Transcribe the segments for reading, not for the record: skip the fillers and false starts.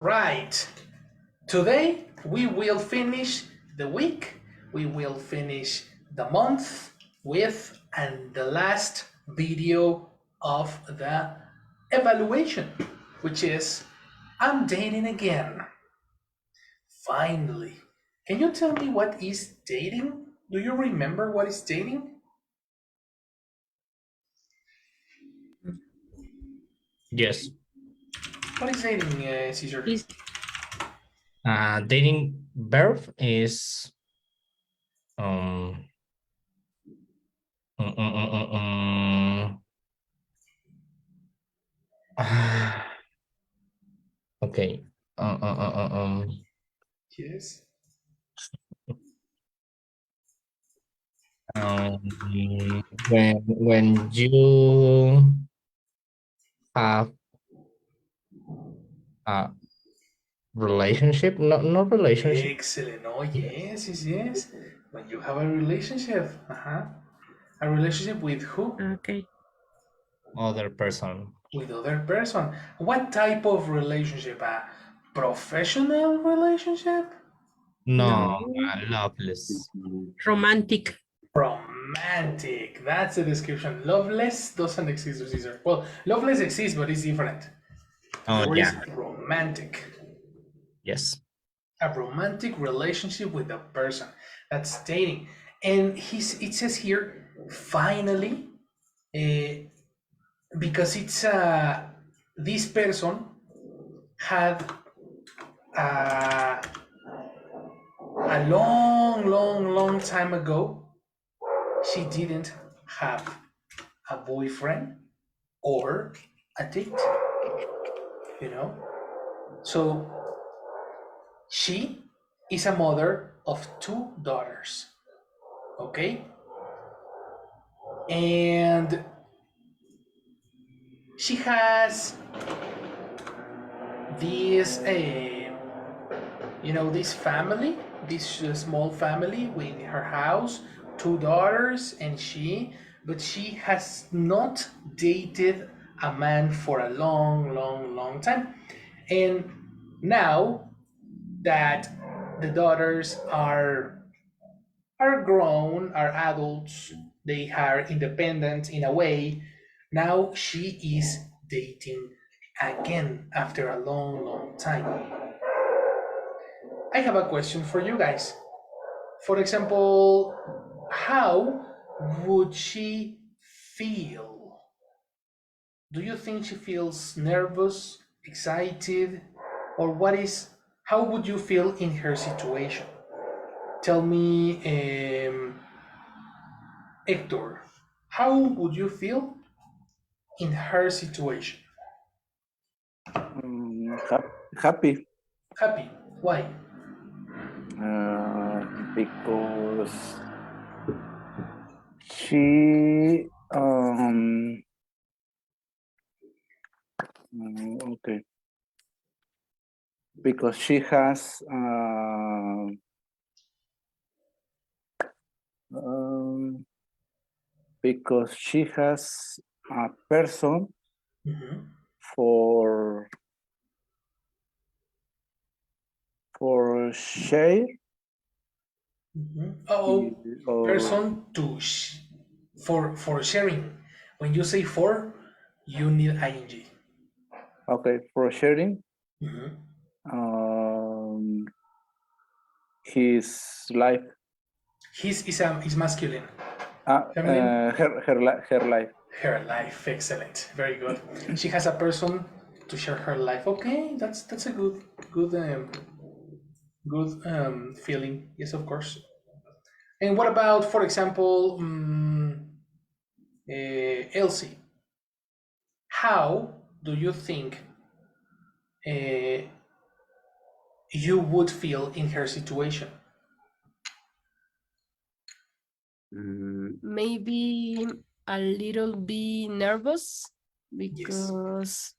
Right. Today we will finish the week, we will finish the month with and the last video of the evaluation, which is I'm dating again. Finally. Can you tell me what is dating? Do you remember what is dating? Yes. What is dating, Caesar? Is Dating verb is um, mm, mm, mm, mm, mm. Okay. Uh, uh, uh, uh, um, Yes. um, when you have a relationship, not relationship, Excellent. Oh, yes, yes, yes. When you have a relationship. Uh-huh. A relationship with who? okay. other person. With other person. What type of relationship? A professional relationship? No, No, loveless. romantic. Romantic. That's the description. Loveless doesn't exist, Caesar. Well, loveless exists, but it's different. Oh The word is yeah, romantic. yes. A romantic relationship with a person. That's dating. And it says here, finally, uh, because it's this person had uh, a long, long, long time ago, she didn't have a boyfriend or a date, you know? So she is a mother of two daughters, okay? And she has this, this family, this small family with her house, two daughters, and but she has not dated a man for a long, long, long time. And now that the daughters are grown, are adults, they are independent in a way. Now she is dating again after a long, long time. I have a question for you guys. For example, how would she feel? Do you think she feels nervous, excited, or how would you feel in her situation? Tell me, Hector, how would you feel in her situation? Happy Happy. Why? because she okay, because she has um, because she has a person Mhm. for share Oh, or person to for sharing. When you say for, you need ing. okay, for sharing Mhm. um, his life, His is masculine. Feminine? her life. Her life. Excellent. Very good. She has a person to share her life. Okay, that's a good feeling. Yes, of course. And what about, for example, Elsie? How do you think uh, you would feel in her situation? Maybe a little bit nervous Yes. because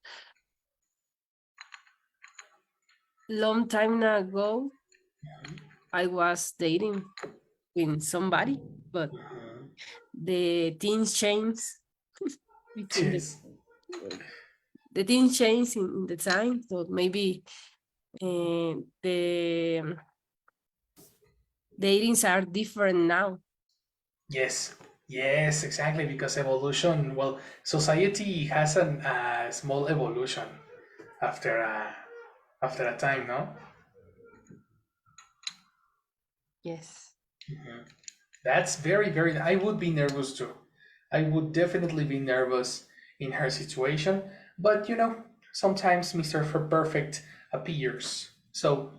long time ago I was dating with somebody, but the things change between Yes. the things change in the time. So maybe The datings are different now. Yes, yes, exactly. Because evolution, well, society has a small evolution after after a time, no? Yes. That's very, very. I would be nervous too. I would definitely be nervous in her situation. But sometimes Mr. Perfect appears. So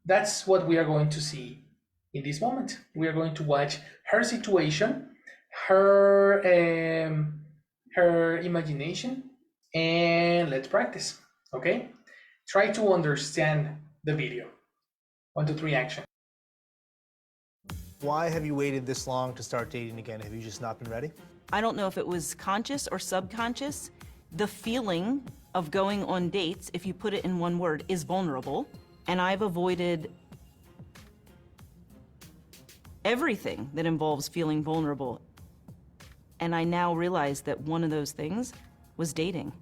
that's what we are going to see in this moment. We are going to watch her situation, her her imagination, and let's practice. Okay? Try to understand the video. 1, 2, 3, action. Why have you waited this long to start dating again? Have you just not been ready? I don't know if it was conscious or subconscious. The feeling of going on dates, if you put it in one word, is vulnerable. And I've avoided everything that involves feeling vulnerable. And I now realize that one of those things was dating.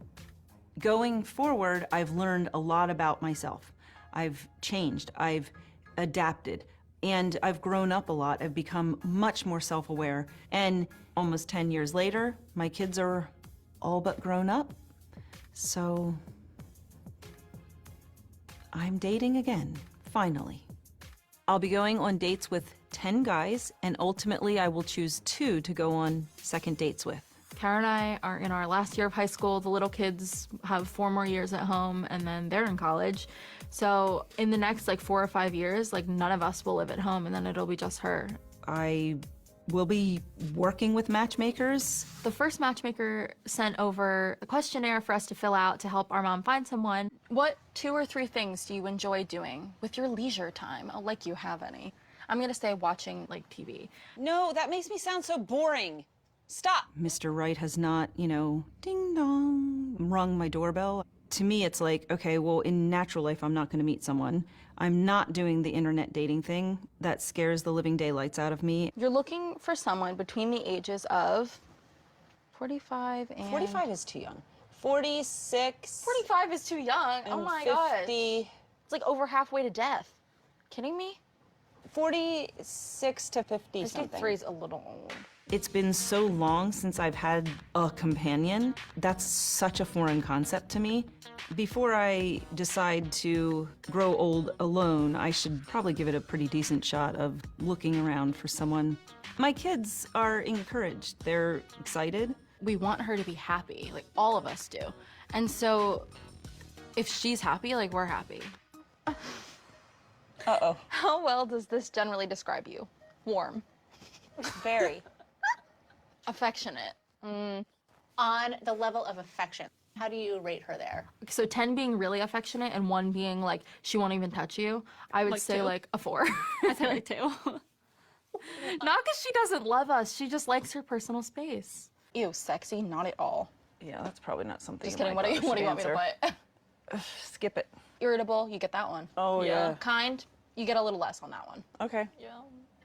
Going forward, I've learned a lot about myself. I've changed, I've adapted, and I've grown up a lot. I've become much more self-aware. And almost 10 years later, my kids are all but grown up. So I'm dating again, finally. I'll be going on dates with 10 guys, and ultimately I will choose 2 to go on second dates with. Kara and I are in our last year of high school. The little kids have 4 more years at home, and then they're in college. So in the next 4 or 5 years, none of us will live at home, and then it'll be just her. I will be working with matchmakers. The first matchmaker sent over a questionnaire for us to fill out to help our mom find someone. What 2 or 3 things do you enjoy doing with your leisure time? Like you have any. I'm gonna say watching TV. No, that makes me sound so boring. Stop. Mr. Right has not, ding dong, rung my doorbell. To me, it's like, okay, well, in natural life, I'm not going to meet someone. I'm not doing the internet dating thing. That scares the living daylights out of me. You're looking for someone between the ages of 45 and... 45 is too young. 46. 45 is too young. Oh my gosh. 50. It's like over halfway to death. Kidding me? 46 to 50 something. 53 is a little old. It's been so long since I've had a companion. That's such a foreign concept to me. Before I decide to grow old alone, I should probably give it a pretty decent shot of looking around for someone. My kids are encouraged. They're excited. We want her to be happy, all of us do. And so if she's happy, we're happy. Uh-oh. How well does this generally describe you? Warm. Very. Affectionate. On the level of affection, how do you rate her there? So 10 being really affectionate and 1 being she won't even touch you, I would say 2. a 4. I say 2. Not because she doesn't love us, she just likes her personal space. Ew, sexy, not at all. Yeah, that's probably not something. Just kidding, what do you want me to put? Skip it. Irritable, you get that one. Oh, yeah. Kind, you get a little less on that one. Okay. Yeah.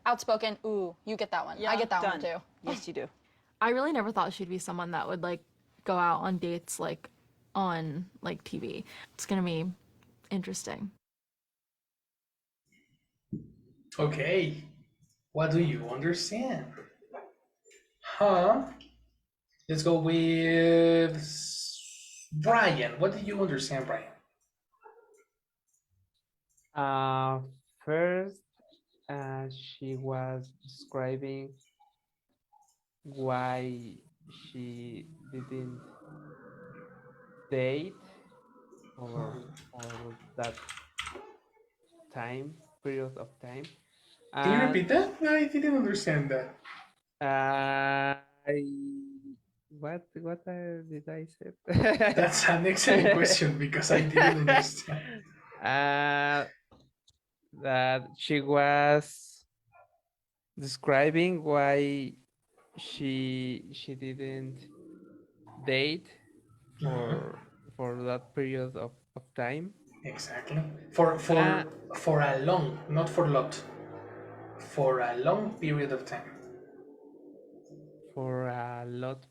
Outspoken, ooh, you get that one. I get that one too. Yes, you do. I really never thought she'd be someone that would go out on dates on TV. It's gonna be interesting. Okay. What do you understand? Huh? Let's go with Brian. What did you understand, Brian? First, she was describing why she didn't date or that period of time. Can you repeat that? I didn't understand that. What did I say? That's an excellent question because I didn't understand. That she was describing why she didn't date for that period of time. Exactly. For a long, not for lot. For a long period of time. For a lot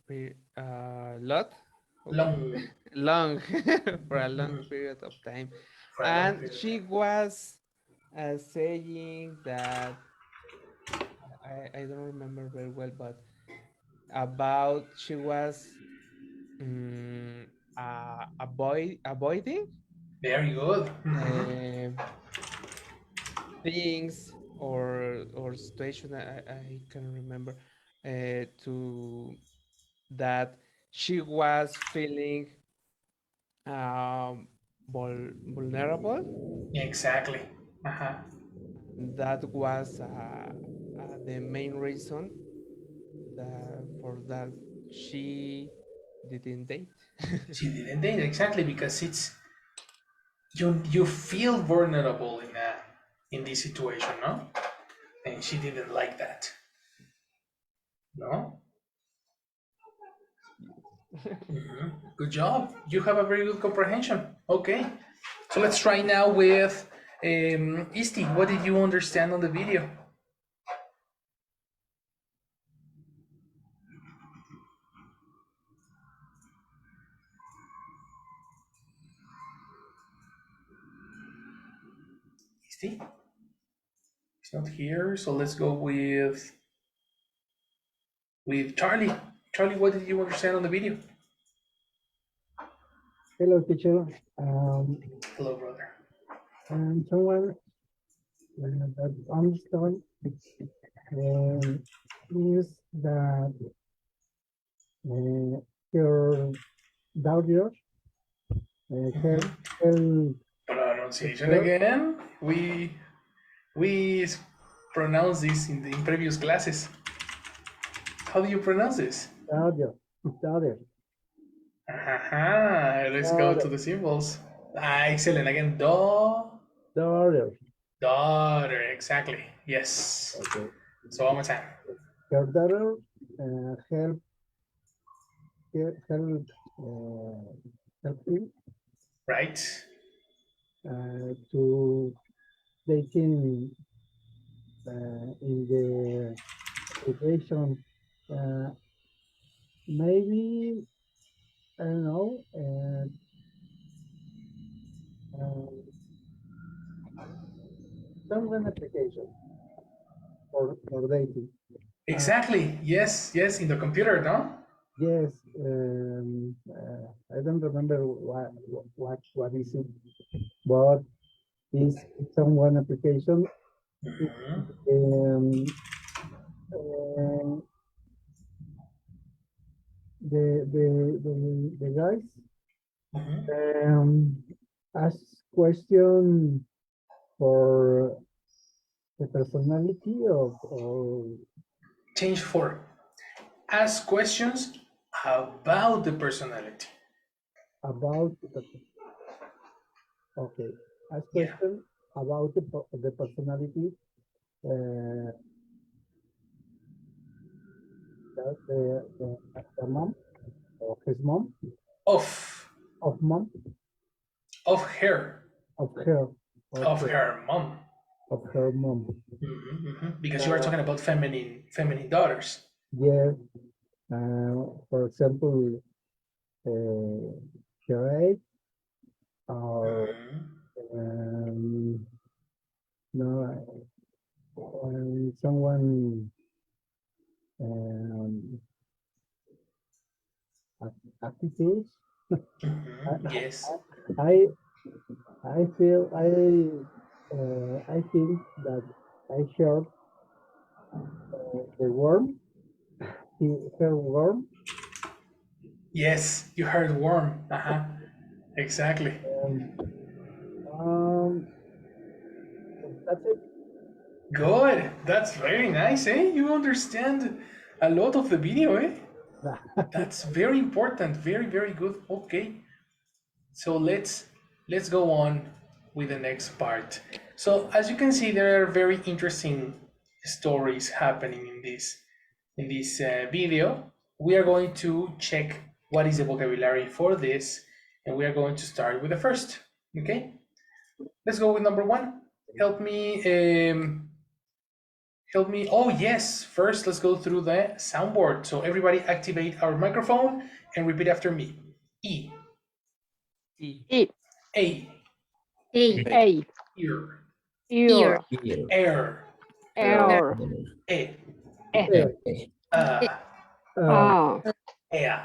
Long. long for a long period of time. And she was saying that I don't remember very well, but about she was avoiding Very good. things or situation I can remember to that she was feeling vulnerable. Exactly. Uh-huh. That was the main reason that for that she didn't date. She didn't date exactly because it's you feel vulnerable in this situation, no? And she didn't like that. No? Good job. You have a very good comprehension. Okay. So let's try now with Isti. What did you understand on the video? Isti? He's not here. So let's go with Charlie. Charlie, what did you understand on the video? Hello, teacher. Hello, brother. Someone that understand is that your daughter her Pronunciation again. We pronounced this in previous classes. How do you pronounce this? daughter. Let's go to the symbols. Excellent. Again, Daughter. daughter. Exactly. Yes. Okay. So one more time. Your daughter help him Right. to taking in the situation. Maybe I don't know. Some application for dating. Exactly. Yes. Yes. In the computer, no? Yes. I don't remember what is it, but it's someone application. The guys ask question for the personality of or Change for ask questions about the personality. about okay. Ask question about the personality. The mom or his mom Of mom her. of her Of her mom. of her mom. Because you are talking about feminine daughters. Yes. For example, charade or no, someone attitudes. Yes. I feel I think that I heard the worm, her worm. Yes, you heard worm. Exactly. That's it. Good. That's very nice, eh? You understand a lot of the video, eh? That's very important. Very, very good. Okay. So let's go on with the next part. So as you can see, there are very interesting stories happening in this video. We are going to check what is the vocabulary for this, and we are going to start with the first. Okay, let's go with number one. Help me. Oh yes, first let's go through the soundboard. So everybody activate our microphone and repeat after me. E. E. A. Ear. Ear. Ear. Air. Air. E. Eh. Ea.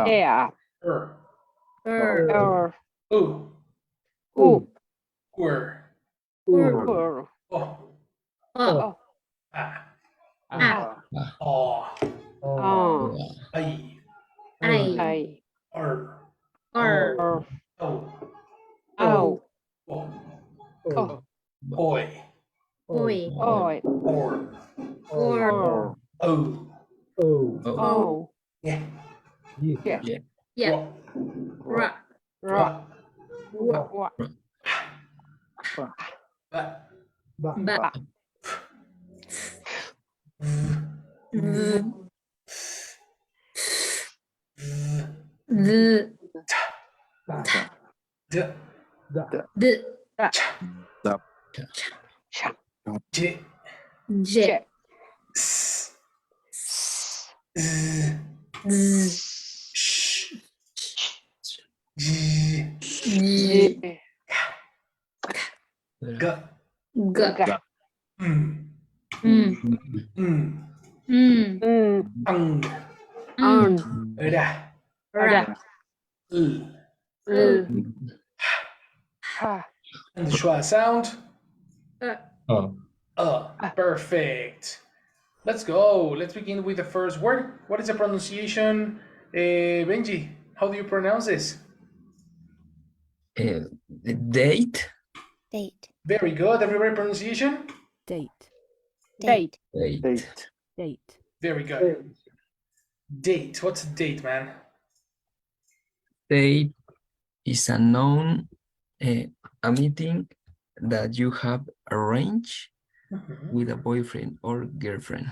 Air. Er. Air. U. Quer. Ur. O. Oh. A. Ah. O. Ah. I. I. Er. Or. O. Oh. O. Oh. Oi. Oi. Or. Or. O. Oh. Yeah. Yeah. Ro. Ra. Ra. Ra. Ba. Ba. V. D. Da. Cha. J. J. S. S. Z. Sh. J. J. G. Ga. Mm. Mm. Mm. Mm. Ang. An. Ra. Ra. L. L. Ha. And the schwa sound. Oh. Perfect. Let's go. Let's begin with the first word. What is the pronunciation? Benji, how do you pronounce this? Date. Very good. Everybody pronunciation? Date. Date. Date. Very good. Date. What's a date, man? Date is a noun, a meeting that you have arranged with a boyfriend or girlfriend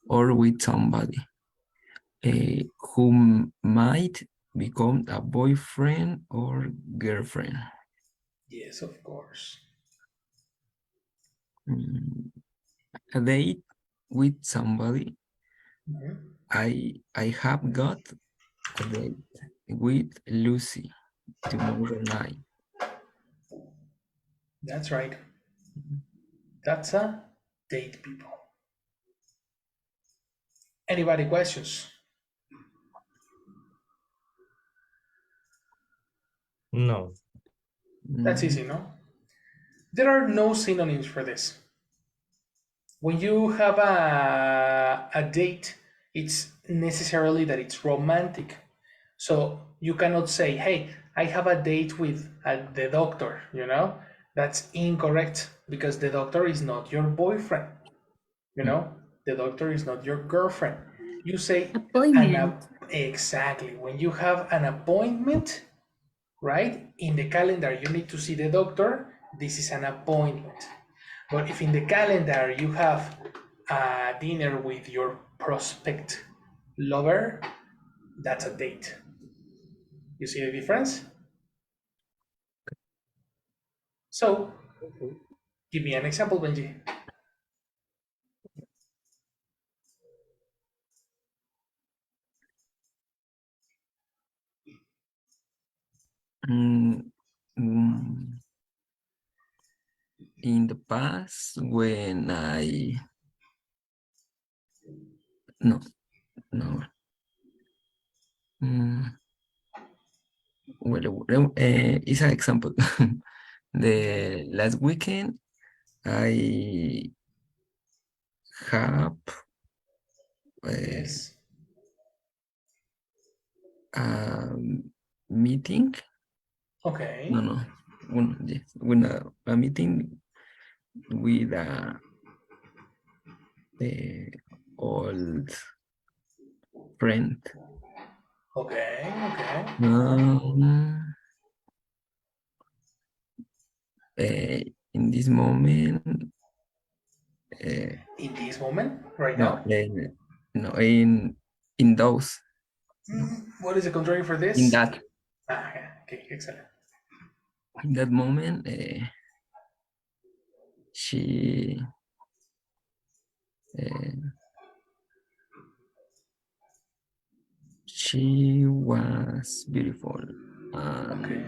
or with somebody who might become a boyfriend or girlfriend. Yes, of course. A date with somebody. I have got a date with Lucy tomorrow night. That's right. That's a date, people. Anybody questions? No. That's easy, no? There are no synonyms for this. When you have a date, it's necessarily that it's romantic. So you cannot say, hey, I have a date with the doctor, you know? That's incorrect because the doctor is not your boyfriend, you know? The doctor is not your girlfriend. You say, exactly. When you have an appointment, right? In the calendar, you need to see the doctor. This is an appointment. But if in the calendar you have a dinner with your prospect lover, that's a date. You see the difference? So, give me an example, Benji. In the past, when no. Well, it's an example. The last weekend, I have Yes. a meeting. Okay. No. Yes, when a meeting with the old friend. Okay. In this moment. In this moment, right No, now? no, in those. What is the contrary for this? In that. Okay, excellent. In that moment, she was beautiful. Okay.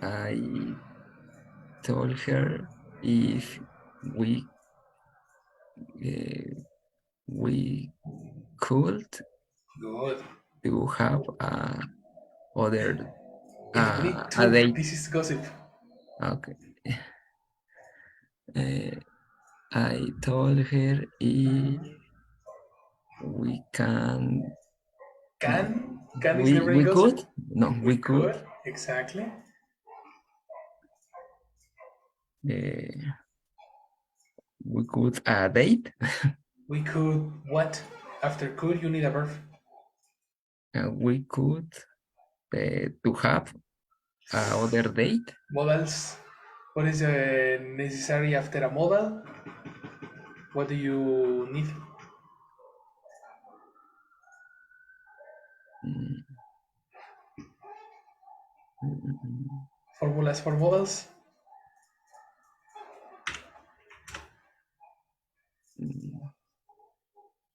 I told her if we could Good. to have other If we a took, date. this is gossip. Okay. I told her if we can. Can is never in We gossip. could? No, we could. Exactly. We could date. We could what? After could, you need a verb. We could to have other date. Modals. What is necessary after a modal? What do you need? Mm. Formulas for modals.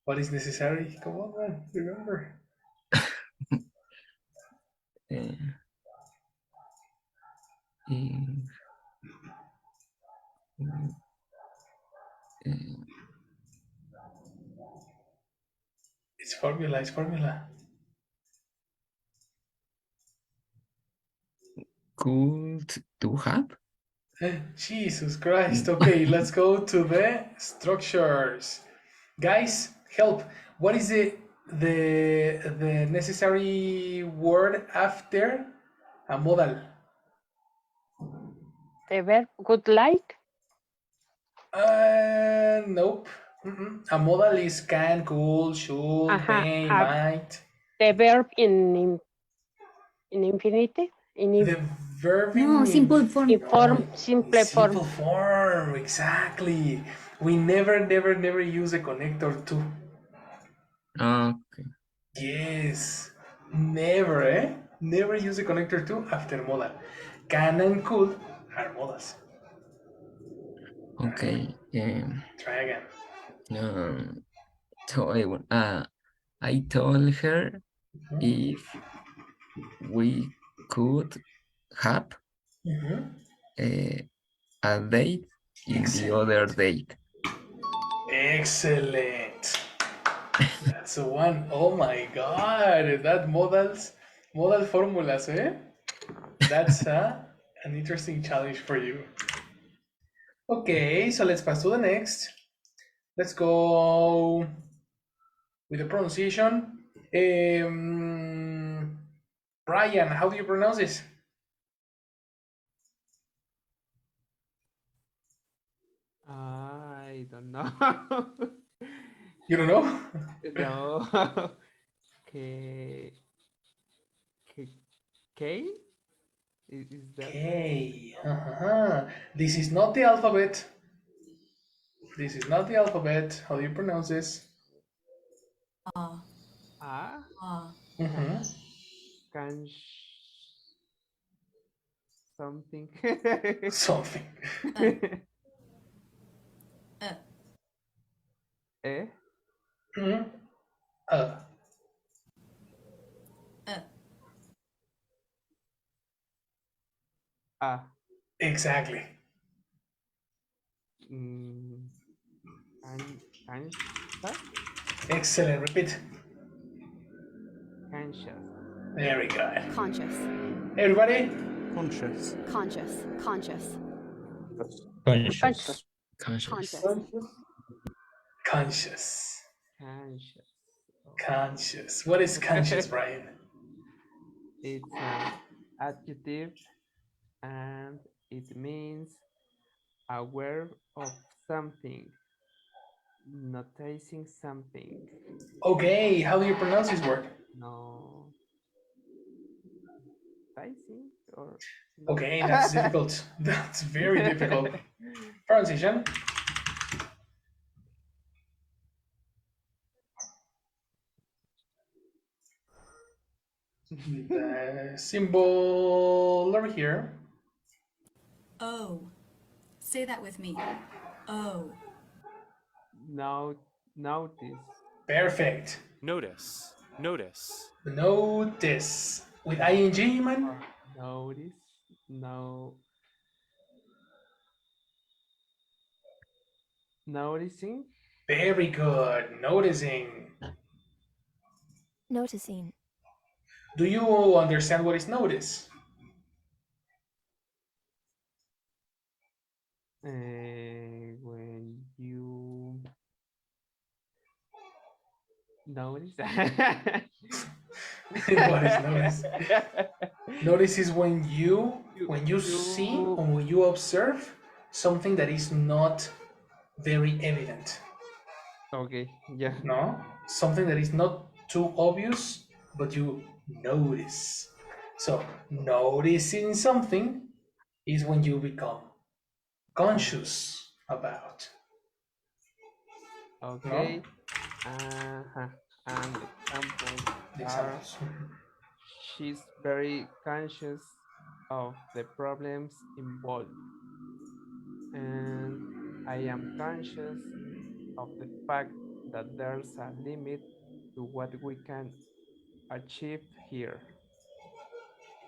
What is necessary? Come on, man. Remember. It's formula. It's formula. Could to have. Jesus Christ. Okay, let's go to the structures. Guys, help. What is the necessary word after a modal? The verb would like. Nope. A modal is can, could, should, may, might. The verb in infinitive. The verb No, simple form. Simple simple form, exactly. We never use a connector to. Okay. Yes, never, eh? Never use a connector to after modal. Can and could are modals. Okay. Try again. So I told her if we could have a date in the other date. Excellent. That's the one. Oh my god, that modal formulas, eh? That's an interesting challenge for you. Okay, so let's pass to the next. Let's go with the pronunciation. Brian, how do you pronounce this? I don't know. You don't know? No. K. K? Is that? K. This is not the alphabet. This is not the alphabet. How do you pronounce this? Can something. Something. Eh? Exactly. Excellent. Repeat. Conscious. Very good. Conscious. Everybody? Conscious. Conscious. Conscious. Conscious. Conscious. Conscious. Conscious. What is conscious, Brian? It's an adjective and it means aware of something, noticing something. Okay, how do you pronounce this word? No. Noticing or Okay, that's difficult. That's very difficult. Pronunciation. The symbol over here. Oh. Say that with me. Oh. Now notice. Perfect. Notice. Notice. With ing, man? Notice. now noticing. Very good. Noticing. Noticing. Do you understand what is notice? When you notice. What is notice? Notice is when you see or when you observe something that is not very evident. Okay, yeah. No? Something that is not too obvious, but you notice. So, noticing something is when you become conscious about. Okay. Uh-huh. And examples The are examples. she's very conscious of the problems involved. And I am conscious of the fact that there's a limit to what we can achieve here.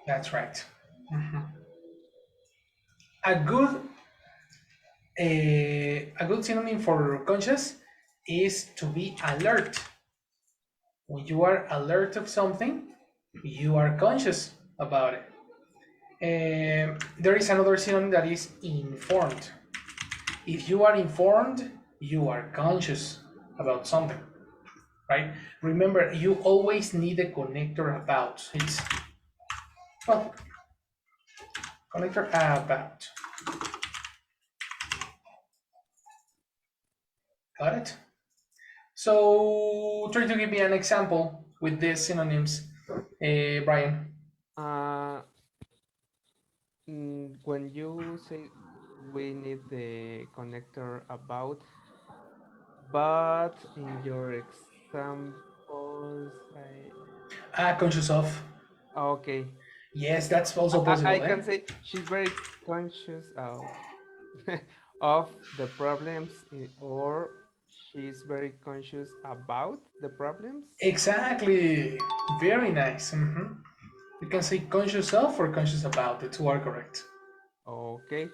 That's right. A good synonym for conscious is to be alert. When you are alert of something, you are conscious about it. There is another synonym that is informed. If you are informed, you are conscious about something, right? Remember, you always need a connector about. It's, well, connector about. Got it? So try to give me an example with these synonyms, Brian. When you say we need the connector about, but in your examples, Conscious of. Okay. Yes, that's also possible. I can say she's very conscious of the problems, or she's very conscious about the problems. Exactly. Very nice. You can say conscious of or conscious about. The two are correct. Okay.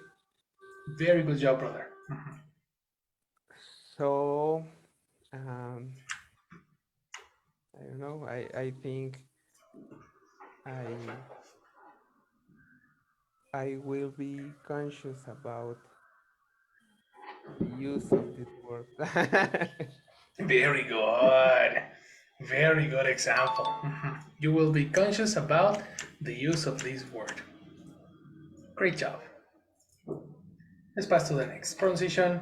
Very good job, brother. So, I don't know. I think I will be conscious about the use of this word. Very good. Very good example. You will be conscious about the use of this word. Great job. Let's pass to the next pronunciation.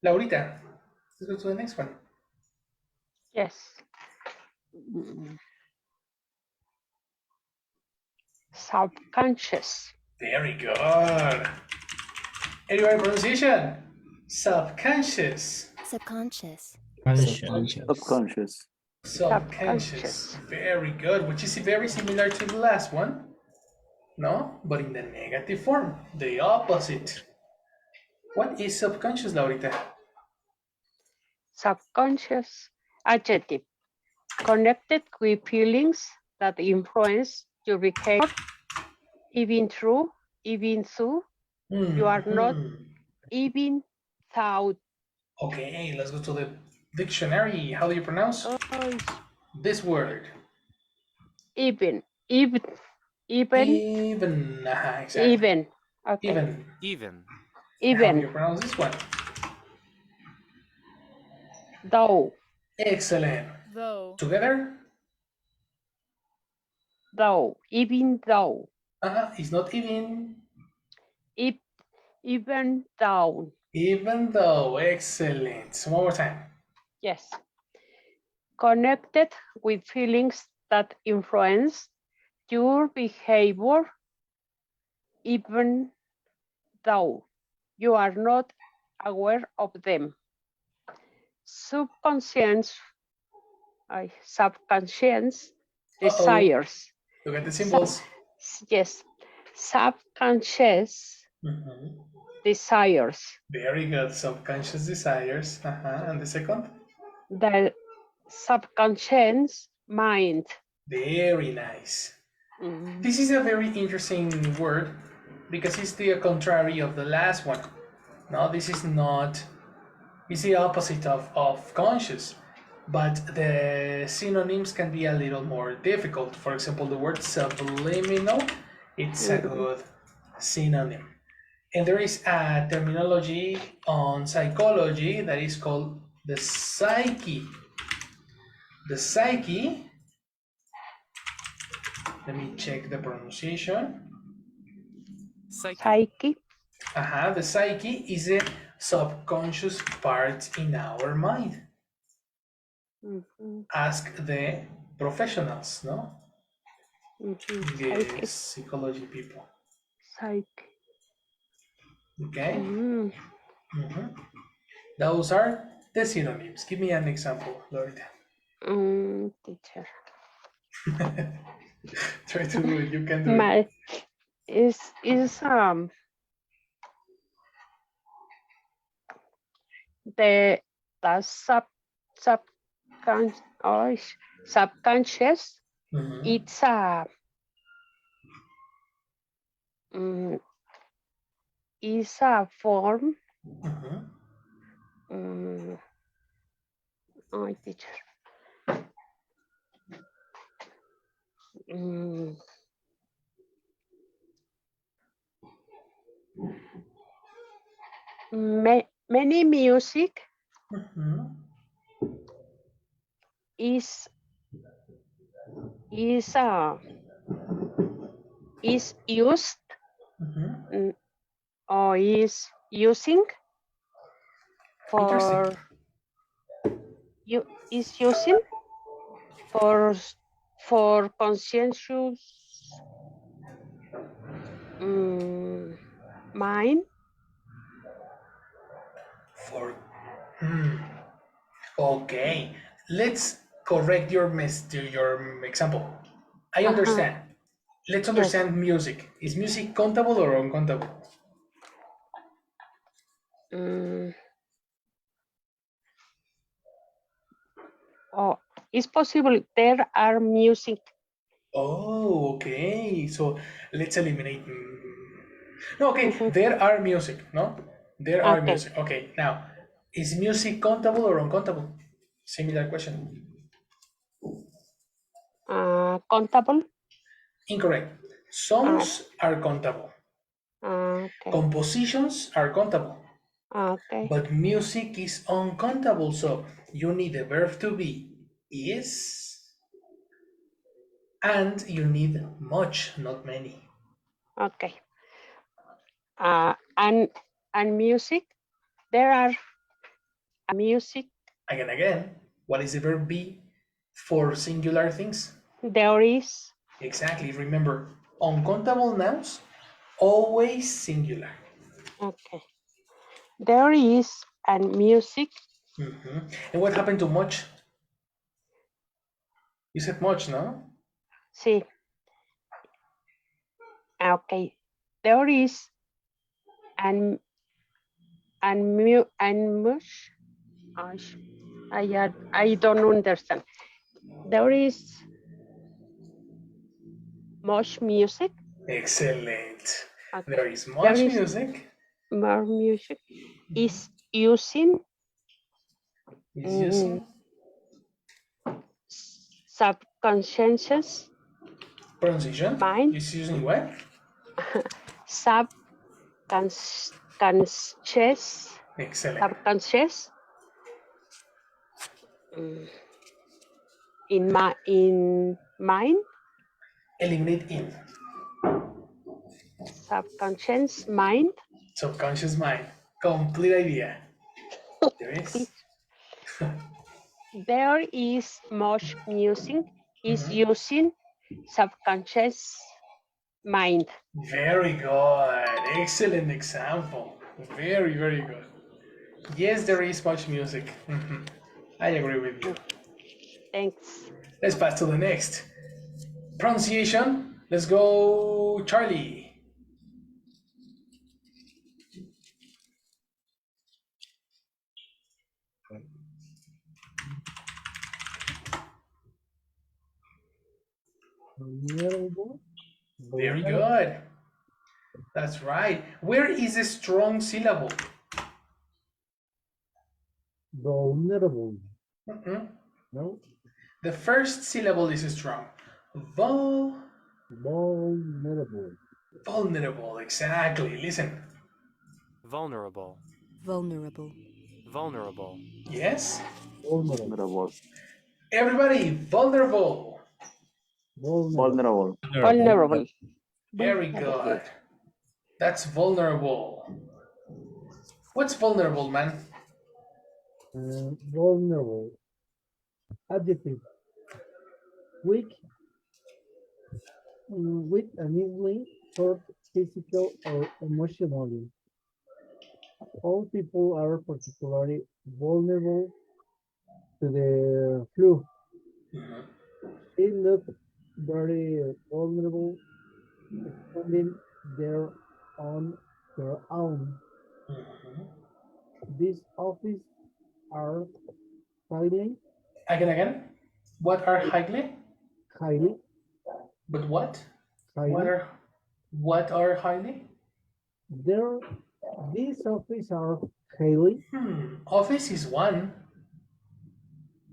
Laurita, let's go to the next one. Yes. Subconscious. Very good. Anyway, pronunciation. Subconscious. Subconscious. Subconscious. Subconscious. Very good. Which is very similar to the last one. No? But in the negative form. The opposite. What is subconscious, Laurita? Subconscious. Adjective. Connected with feelings that influence your behavior, even through, even though you are not even thought. Okay, let's go to the dictionary. How do you pronounce this word? Even. Exactly. Even. Okay. Even. How do you pronounce this one? Though. Excellent. Though. Together? Though. Even though. It's not even. Even though. Even though. Excellent. So one more time. Yes. Connected with feelings that influence your behavior, even though you are not aware of them. Subconscious desires. Look at the symbols. Yes. Subconscious desires. Very good. Subconscious desires. And the second? The subconscious mind. Very nice. Mm. This is a very interesting word because it's the contrary of the last one. No, this is not, it's the opposite of conscious. But the synonyms can be a little more difficult. For example, the word subliminal, it's a good synonym. And there is a terminology on psychology that is called the psyche. The psyche, let me check the pronunciation. Psyche. The psyche is a subconscious part in our mind. Mm-hmm. Ask the professionals, no? Mm-hmm. The psychology people. Psyche. Okay? Mm-hmm. Those are the synonyms. Give me an example, Loretta. Teacher. Try to do it. You can do it. My is the subconscious subconscious. It's a is a form. Oh, teacher. Many music is used or is using for you is using for conscientious mind. For okay, let's correct your your example. I understand. Let's understand music. Is music countable or uncountable? Oh, it's possible there are music. Oh, okay. So let's eliminate. No, okay. There are music. No, there are music. Okay. Now, is music countable or uncountable? Similar question. Countable? Incorrect. Songs are countable. Compositions are countable. But music is uncountable, so you need the verb to be is, and you need much, not many. Okay. And music, there are music. Again, what is the verb be for singular things? There is. Exactly. Remember, uncountable nouns always singular. Okay. There is and music. And what happened to much? You said much, no? Sí. Okay. There is and much. I don't understand. There is much music. Excellent. Okay. There is much music. More music is using. Is using Subconscious pronunciation. mind. Is using what? Subconscious. Excellent. Subconscious. In mind. Eliminate in. Subconscious mind. Subconscious mind. Complete idea. There is. There is much music is using subconscious mind. Very good. Excellent example. Very, very good. Yes, there is much music. I agree with you. Thanks. Let's pass to the next. Pronunciation. Let's go, Charlie. Vulnerable. Very good. That's right. Where is a strong syllable? Vulnerable. No. The first syllable is strong. Vulnerable. Vulnerable, exactly. Listen. Vulnerable. Vulnerable. Vulnerable. Yes? Vulnerable. Everybody, vulnerable. Vulnerable. Vulnerable. Very good. That's vulnerable. What's vulnerable, man? Vulnerable. Adjective. Weak. Weak and easily hurt physical or emotionally. All people are particularly vulnerable to the flu. They look very vulnerable, standing there on their own. These offices are highly. Again. What are highly? Highly. But what? Highly. What are highly? These offices are highly. Office is one.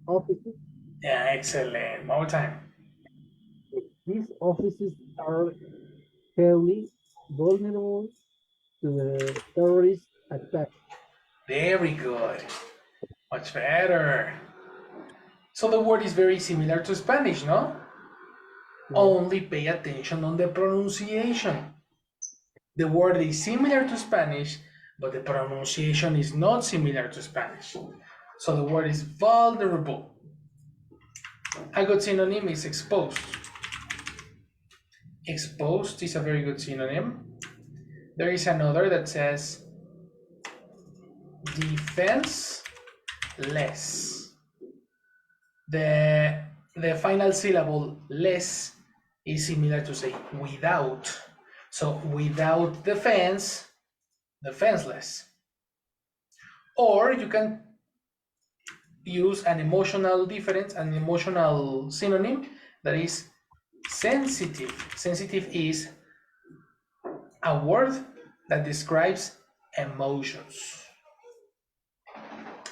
Offices. Yeah, excellent. One more time. These offices are highly vulnerable to the terrorist attack. Very good. Much better. So the word is very similar to Spanish, no? Only pay attention on the pronunciation. The word is similar to Spanish, but the pronunciation is not similar to Spanish. So the word is vulnerable. A good synonym is exposed. Exposed is a very good synonym. There is another that says defenseless. The final syllable less is similar to say without. So without defense, defenseless. Or you can use an emotional difference, an emotional synonym that is sensitive. Sensitive is a word that describes emotions.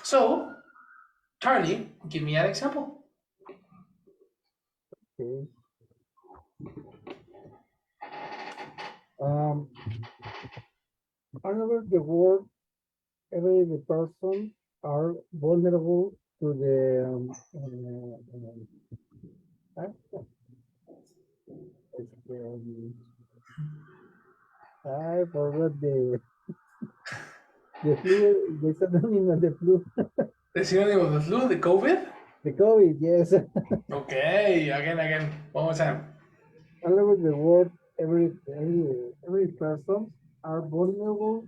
So, Charlie, give me an example. Okay. However, the word, every person are vulnerable to the I forgot the flu, the synonym of the flu. The synonym of the flu, the COVID? The COVID, yes. Okay, again, one more time. However, the word, every person are vulnerable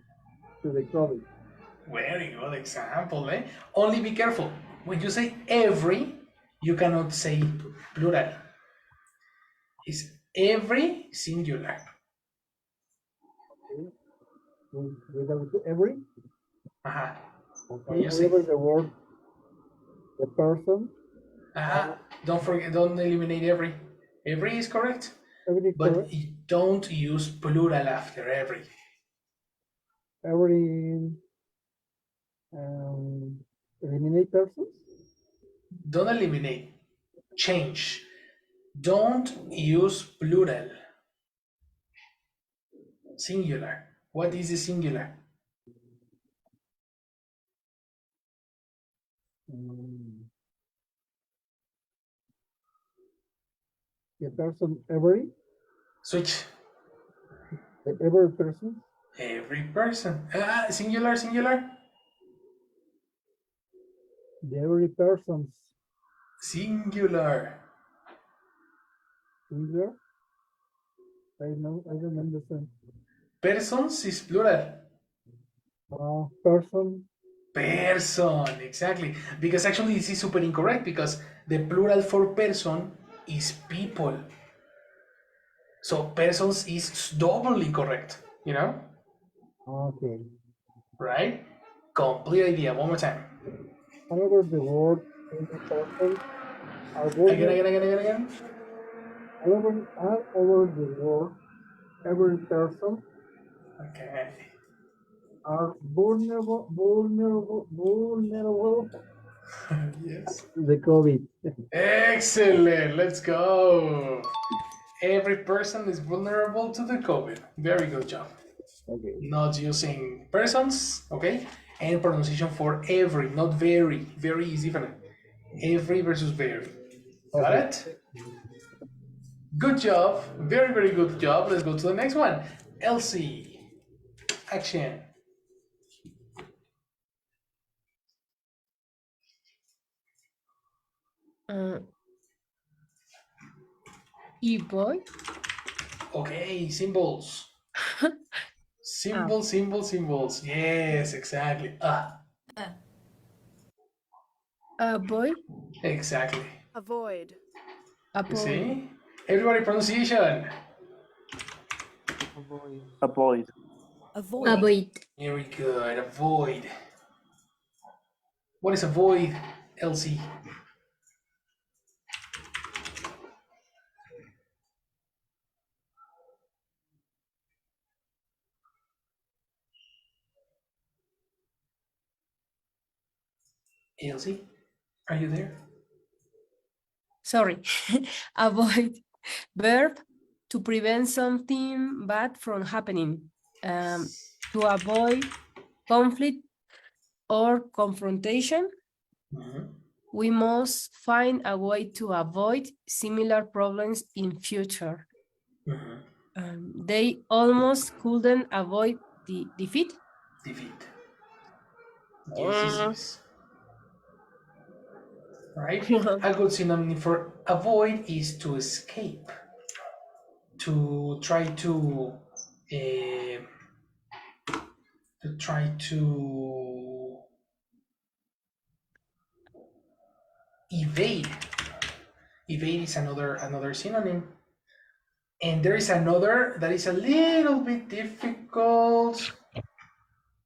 to the COVID. Very good example, eh? Only be careful. When you say every, you cannot say plural. It's every singular. Okay. Without every? When you say However, the word, the person. don't forget, don't eliminate every. Every is correct. But correct. Don't use plural after every. Every eliminate persons? Don't eliminate. Change. Don't use plural. Singular. What is the singular? The person every? Switch. Every person? Every person. Singular. The every persons. Singular. Singular? I don't understand. Persons is plural. Person. Person, exactly. Because actually this is super incorrect because the plural for person is people. So persons is doubly correct, you know? Okay. Right? Complete idea. One more time. However, the word every person are vulnerable. Again. all over the world, every person Okay. are vulnerable Yes. to the COVID. Excellent. Let's go. Every person is vulnerable to the COVID. Very good job. Okay. Not using persons, okay? And pronunciation for every, not very. Very is different. Every versus very. Got Okay. it? Good job. Very, very good job. Let's go to the next one. Elsie. Action. E-boy. Okay, symbols. Symbols. Yes, exactly. A boy. Exactly. Avoid. You Avoid. see? Everybody pronunciation. Avoid. Avoid. Avoid. Very good. Avoid. What is avoid, Elsie? Elsie, are you there? Sorry. Avoid. Verb to prevent something bad from happening. To avoid conflict or confrontation. We must find a way to avoid similar problems in future. They almost couldn't avoid the defeat. Defeat. Yes. Right? A good synonym for avoid is to escape. To try to evade. Evade is another synonym. And there is another that is a little bit difficult,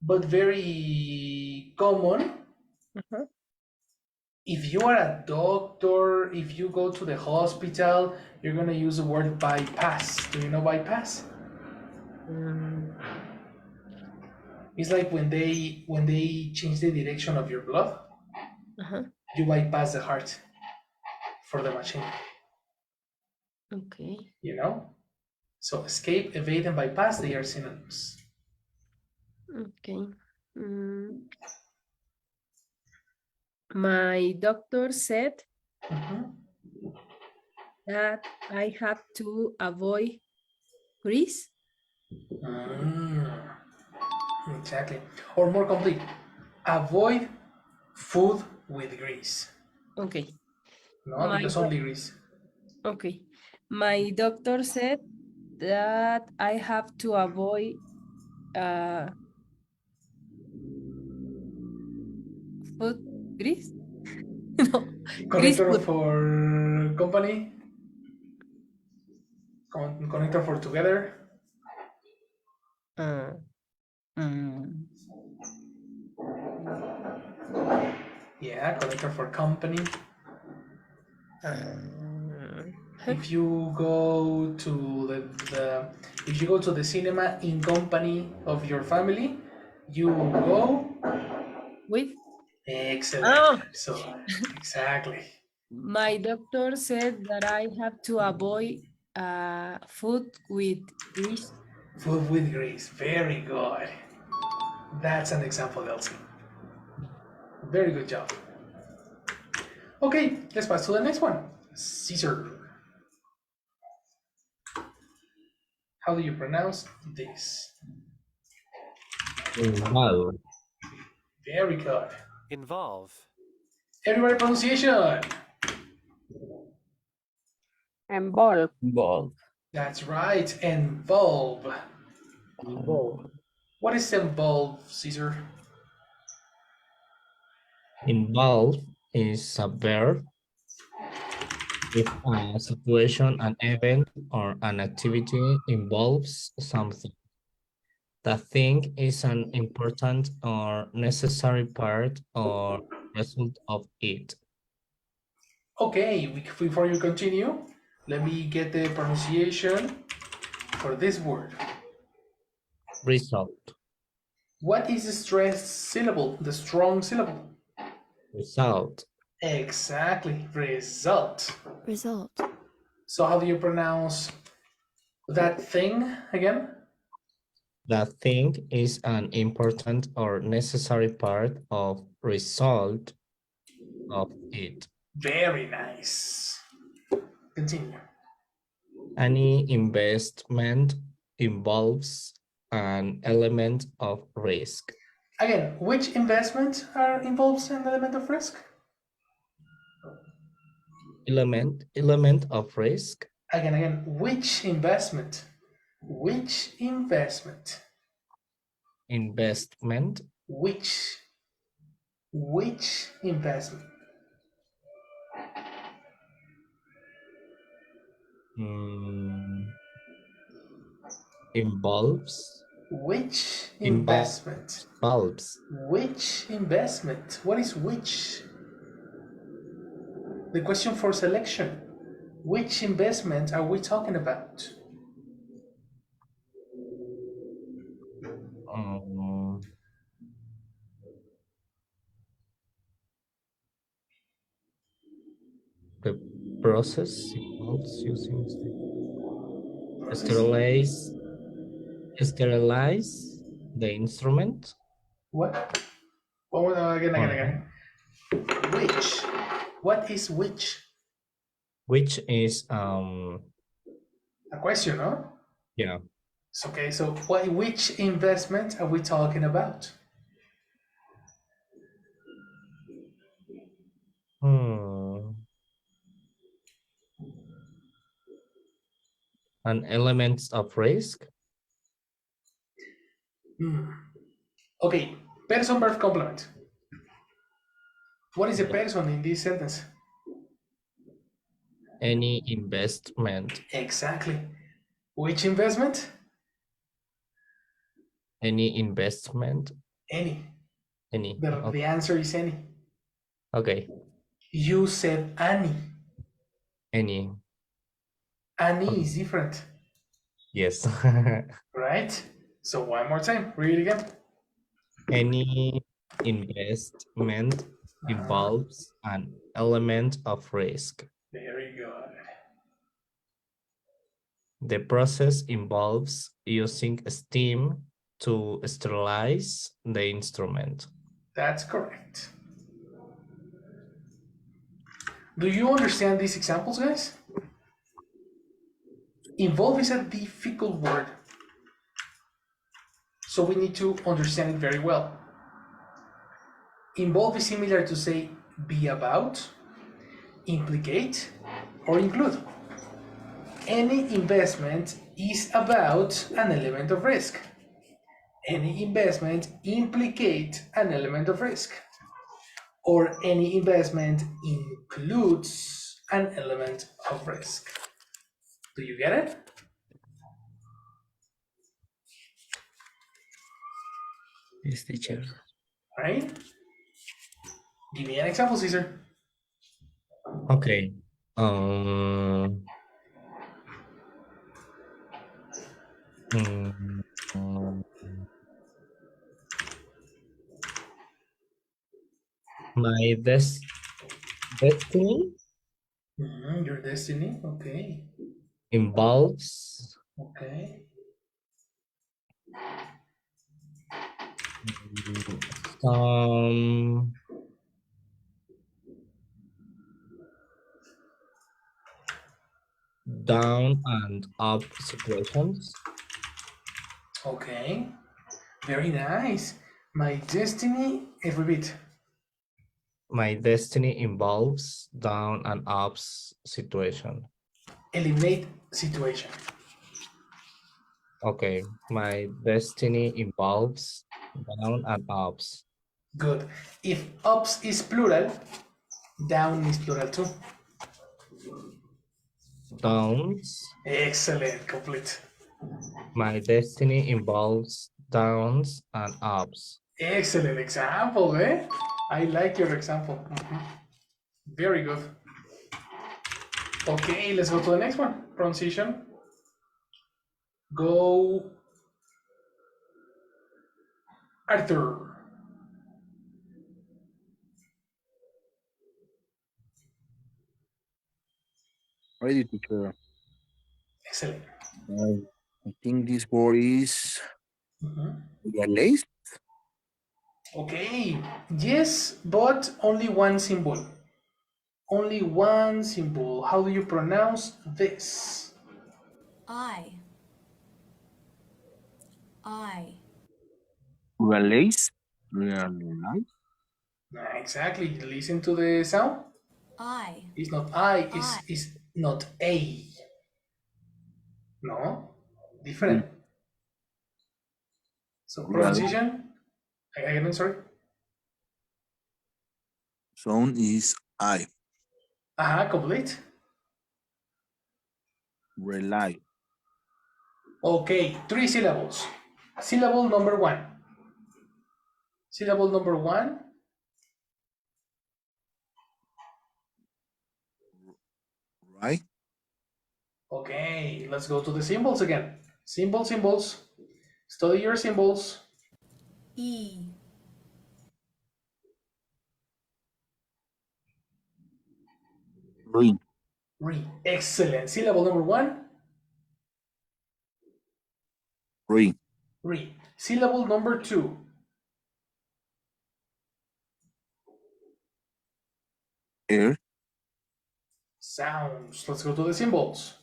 but very common. If you are a doctor, if you go to the hospital, you're gonna use the word bypass. Do you know bypass? It's like when they change the direction of your blood, you bypass the heart for the machine. Okay. You know? So escape, evade, and bypass, they are synonyms. Okay. My doctor said that I have to avoid grease. Exactly. Or more complete, avoid food with grease. Okay. No, because only grease. Okay. My doctor said that I have to avoid food grease. No, grease Connector food. for company. Connector for together. Yeah, connector for company. If you go to if you go to the cinema in company of your family, you go with. Excellent. So exactly. My doctor said that I have to avoid food with grease. Food with grease. Very good. That's an example, Elsie. Very good job. Okay, let's pass to the next one. Caesar. How do you pronounce this? Involve. Very good. Involve. Everybody pronunciation. Involve. Involve. That's right. Involve. Involve. What is involve, Caesar? Involve is a verb if a situation, an event, or an activity involves something. The thing is an important or necessary part or result of it. Okay, before you continue, Let me get the pronunciation for this word. Result. What is the stressed syllable, the strong syllable? Result. Exactly, result. Result. So how do you pronounce that thing again? That thing is an important or necessary part of result of it. Very nice. Continue. Any investment involves an element of risk. Again, which investment involves an element of risk? Element of risk. Again, which investment? Which investment? Investment. Which investment? Involves. Which investment? Involves. Which investment? What is which? The question for selection. Which investment are we talking about? The process involves using sterilize the instrument. What? Again. Which? What is which? Which is a question, no? Yeah. Okay, so which investment are we talking about? An element of risk. Okay, person verb complement. What is the person in this sentence? Any investment. Exactly. Which investment? Any investment. Any. Any. The answer is any. Okay. You said any. Any. Any is different. Yes. Right? So one more time. Read it again. Any investment involves an element of risk. Very good. The process involves using steam to sterilize the instrument. That's correct. Do you understand these examples, guys? Involve is a difficult word, so we need to understand it very well. Involve is similar to say be about, implicate, or include. Any investment is about an element of risk. Any investment implicates an element of risk. Or any investment includes an element of risk. Do you get it? Yes, teacher. Right? Give me an example, Caesar. Okay. My destiny. Your destiny, okay. Involves. Okay. Some down and up situations. Okay. Very nice. My destiny, repeat. My destiny involves down and ups situation. Eliminate situation. Okay, my destiny involves down and ups. Good. If ups is plural, down is plural too. Downs. Excellent. Complete. My destiny involves downs and ups. Excellent example, eh? I like your example. Very good. Okay, let's go to the next one. Pronunciation. Go, Arthur. Ready, teacher. Excellent. I think this word is realized. Okay, yes, but only one symbol. Only one symbol. How do you pronounce this? I. Realized. Realized. Exactly. Listen to the sound. I. It's not I, it's not A. No? Different. So Realized. pronunciation? Again, sorry. Sound is I. Complete. Rely. Okay, 3 syllables. Syllable number 1. Syllable number 1. Right. Okay, let's go to the symbols again. Symbols. Study your symbols. E. Ring. Excellent. Syllable number 1. Ring. Syllable number 2. Air. Sounds. Let's go to the symbols.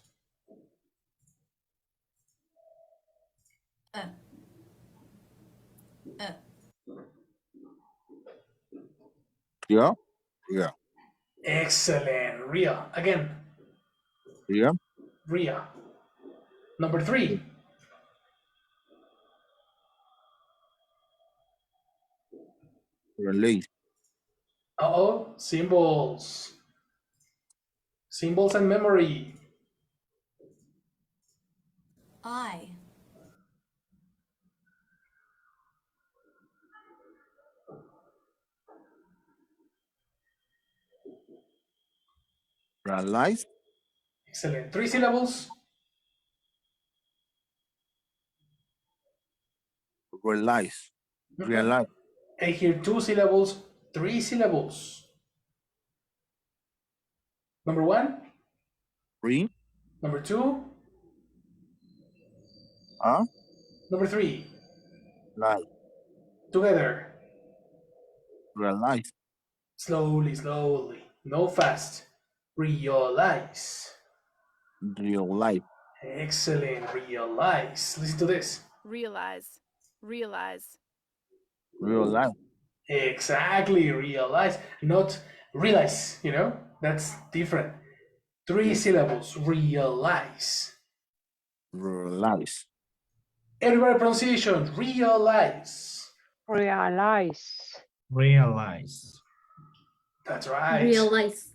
Yeah. Yeah. Excellent. Ria. Again. Yeah. Ria. Number 3. Relate. Symbols. Symbols and memory. I. Realize. Excellent. 3 syllables. Realize. Realize. I hear 2 syllables, 3 syllables. Number 1. Ring. Number 2. Number 3. Light. Together. Realize. Slowly. No fast. Realize. Real life. Excellent. Realize. Listen to this. Realize. Real life. Exactly. Realize. Not realize, That's different. 3 syllables. Realize. Realize. Everybody pronunciation. Realize. Realize. That's right. Realize.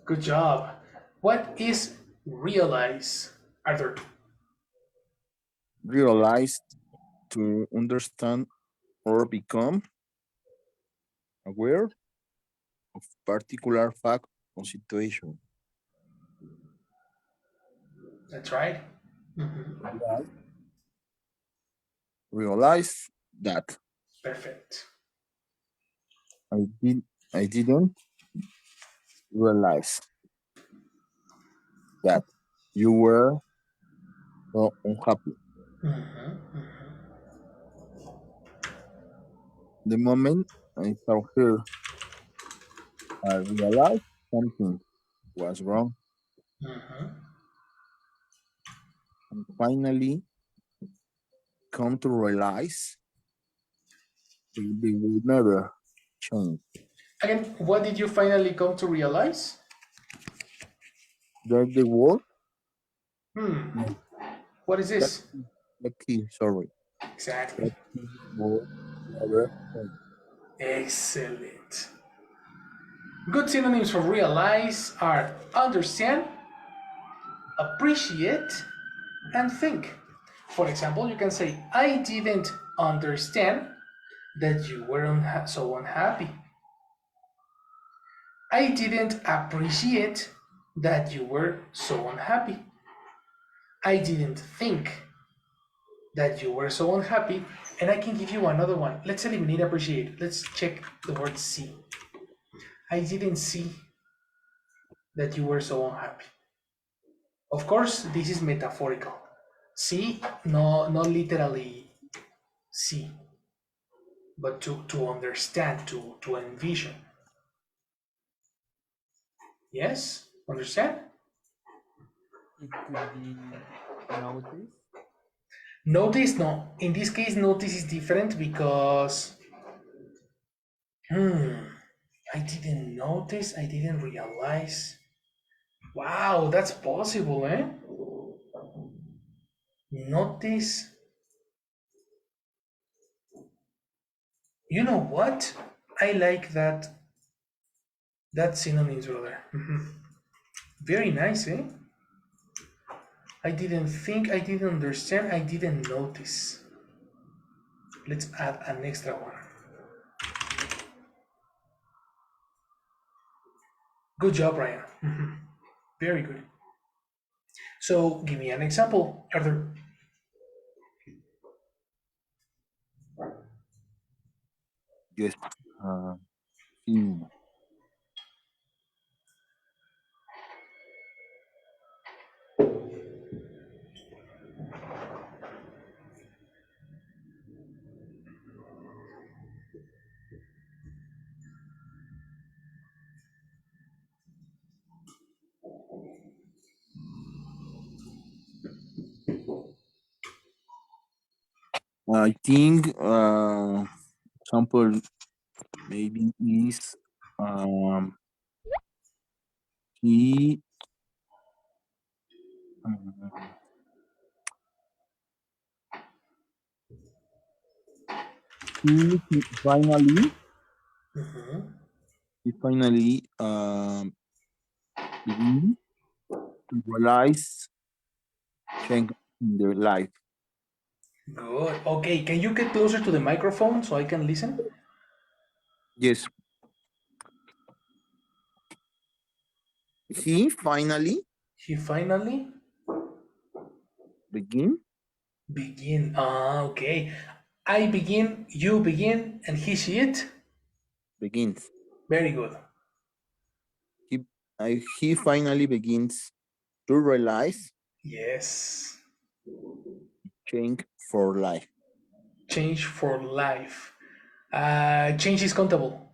Good job. What is realize, Arthur? Realize to understand or become aware of particular fact or situation. That's right. Realize that. Perfect. I didn't realize that you were so unhappy. The moment I saw her, I realized something was wrong. And finally come to realize that they will never change. Again, what did you finally come to realize? That the world. What is this? The key, sorry. Exactly. That the world never change. Excellent. Good synonyms for realize are understand, appreciate, and think. For example, you can say, I didn't understand that you were so unhappy. I didn't appreciate that you were so unhappy. I didn't think that you were so unhappy. And I can give you another one. Let's eliminate appreciate. Let's check the word see. I didn't see that you were so unhappy. Of course, this is metaphorical. See, no, not literally see, but to understand, to envision. Yes? Understand? It could be notice. Notice, no. In this case, notice is different because I didn't notice, I didn't realize. Wow, that's possible, eh? Notice. You know what? I like that synonyms, brother. Very nice, eh? I didn't think, I didn't understand, I didn't notice. Let's add an extra one. Good job, Ryan. Very good. So give me an example, Arthur. Yes. See. I think example maybe is he um, he finally he finally begin to realize change in their life. Good. Okay, can you get closer to the microphone so I can listen? Yes. He finally begin begin. Okay. I begin, you begin, and he, she, it. begins. Very good. He finally begins to realize Yes. change for life. Change for life. Change is countable.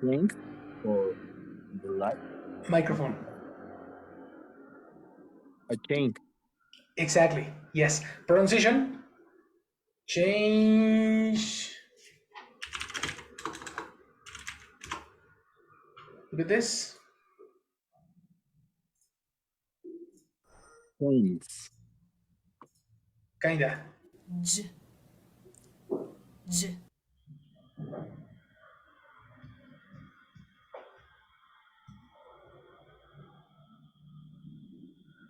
Change for your life. Microphone. A change. Exactly. Yes. Pronunciation. Change. Look at this. Change. Kinda. J. J.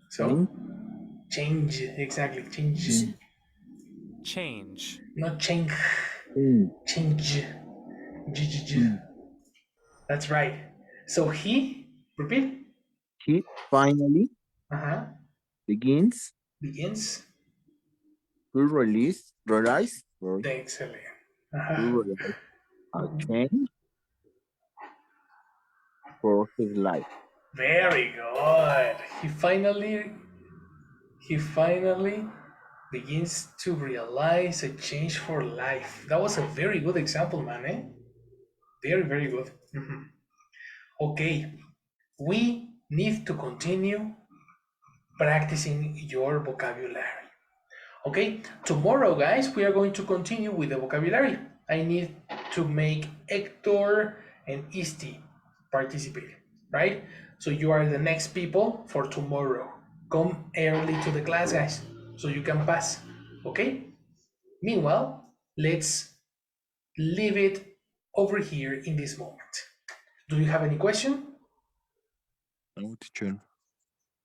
So, change. Exactly. Change. J. Change. Not change. Change. That's right. So he, repeat. He finally begins Begins. to realize, sorry, Excellent. to realize a change for his life. Very good. He finally begins to realize a change for life. That was a very good example, man, eh? Very, very good. Okay, we need to continue practicing your vocabulary. Okay, tomorrow, guys, we are going to continue with the vocabulary. I need to make Hector and Isti participate, right? So you are the next people for tomorrow. Come early to the class, guys, so you can pass, okay? Meanwhile, let's leave it over here in this moment. Do you have any question? No, teacher.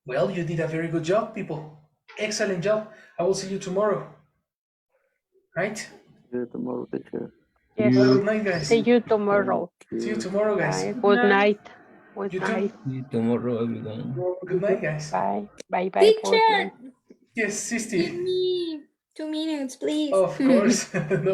Well, you did a very good job, people. Excellent job. I will see you tomorrow. right? See you tomorrow, teacher. Yes. Good night, guys. See you tomorrow. See you tomorrow, guys. Bye. Good night. Good You too. night. See you tomorrow, everyone. Good night, guys. Bye. Bye bye. Good night. Teacher, Yes, give Sisti. me 2 minutes, please. Of course. No